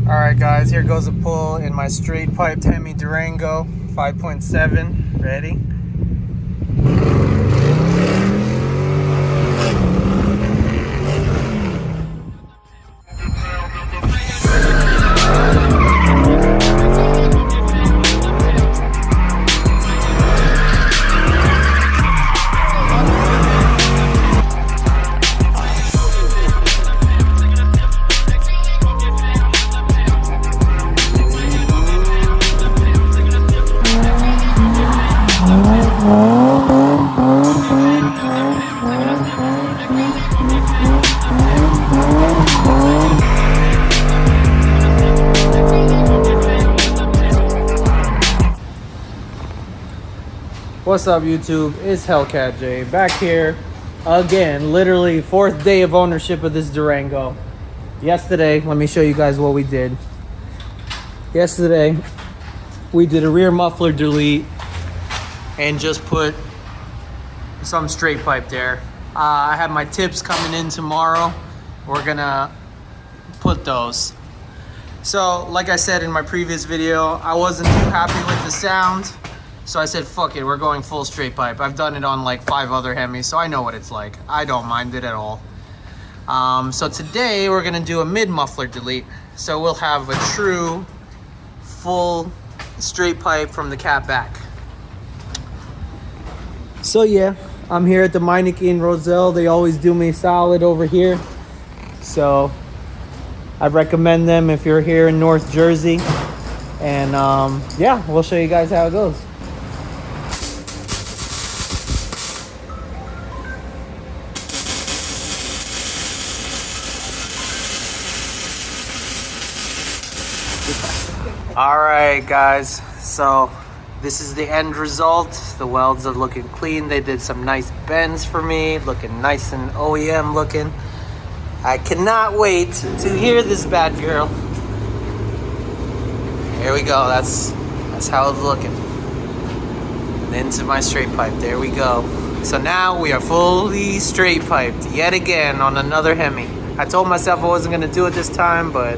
Alright guys, here goes a pull in my straight piped Hemi Durango 5.7. Ready? What's up YouTube? It's HELLCAT J back here again, literally 4th day of ownership of this Durango. Yesterday, let me show you guys what we did. Yesterday, we did a rear muffler delete and just put some straight pipe there. I have my tips coming in tomorrow. We're gonna put those. So, like I said in my previous video, I wasn't too happy with the sound. So I said, fuck it, we're going full straight pipe. I've done it on like 5 other Hemis, so I know what it's like. I don't mind it at all. So today we're gonna do a mid muffler delete. So we'll have a true full straight pipe from the cat back. So yeah, I'm here at the Meineke in Roselle. They always do me solid over here. So I recommend them if you're here in North Jersey. And yeah, we'll show you guys how it goes. Alright guys, so this is the end result. The welds are looking clean. They did some nice bends for me, looking nice and OEM looking. I cannot wait to hear this bad girl. Here we go, that's how it's looking. And into my straight pipe, there we go. So now we are fully straight piped yet again on another Hemi. I told myself I wasn't gonna do it this time, but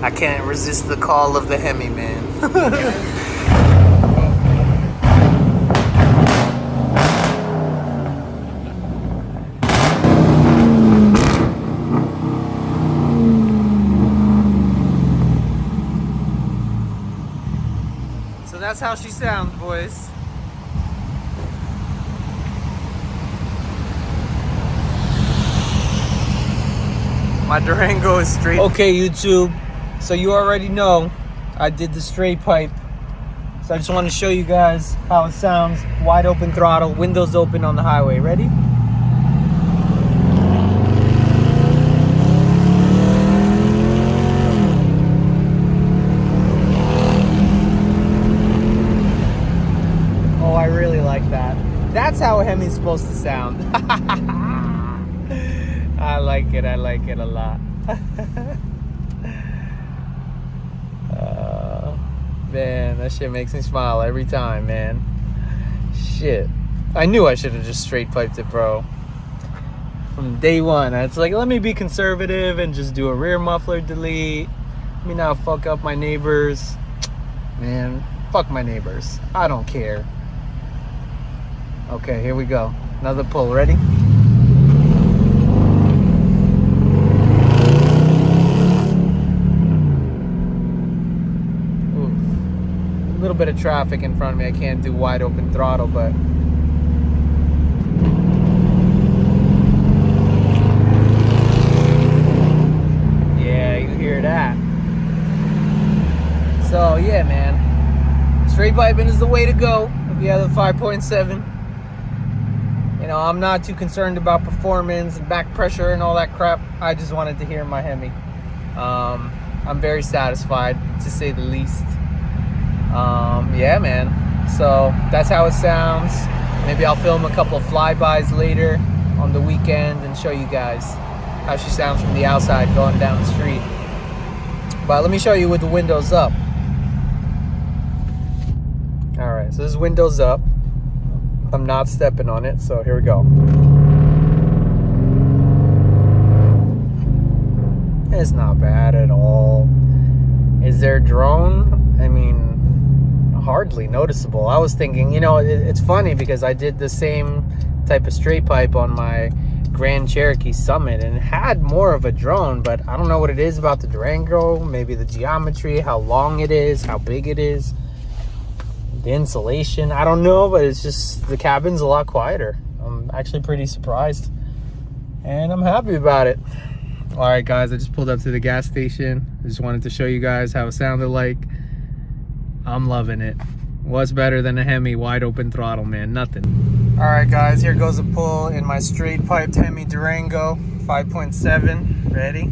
I can't resist the call of the Hemi, man. So that's how she sounds, boys. My Durango is straight. Okay, YouTube. So you already know I did the straight pipe. So I just want to show you guys how it sounds. Wide open throttle, windows open on the highway. Ready? Oh, I really like that. That's how a Hemi's supposed to sound. I like it a lot. Man, that shit makes me smile every time, man. Shit. I knew I should have just straight piped it, bro. From day one. It's like, let me be conservative and just do a rear muffler delete. Let me not fuck up my neighbors. Man, fuck my neighbors. I don't care. Okay, here we go. Another pull. Ready? A little bit of traffic in front of me. I can't do wide open throttle, but yeah, you hear that. So yeah, man, straight piping is the way to go if you have the 5.7. You know, I'm not too concerned about performance and back pressure and all that crap. I just wanted to hear my Hemi. I'm very satisfied, to say the least. Yeah, man, so that's how it sounds. Maybe I'll film a couple of flybys later on the weekend and show you guys how she sounds from the outside going down the street. But let me show you with the windows up. All right, so this is windows up. I'm not stepping on it, so here we go. It's not bad at all. there drone, I mean, hardly noticeable. I was thinking, you know, it's funny because I did the same type of straight pipe on my Grand Cherokee Summit and it had more of a drone, but I don't know what it is about the Durango. Maybe the geometry, how long it is, how big it is, the insulation, I don't know, but it's just the cabin's a lot quieter. I'm actually pretty surprised and I'm happy about it. All right, guys, I just pulled up to the gas station. I just wanted to show you guys how it sounded like. I'm loving it. What's better than a Hemi wide open throttle, man? Nothing. All right, guys, here goes a pull in my straight piped Hemi Durango 5.7. Ready?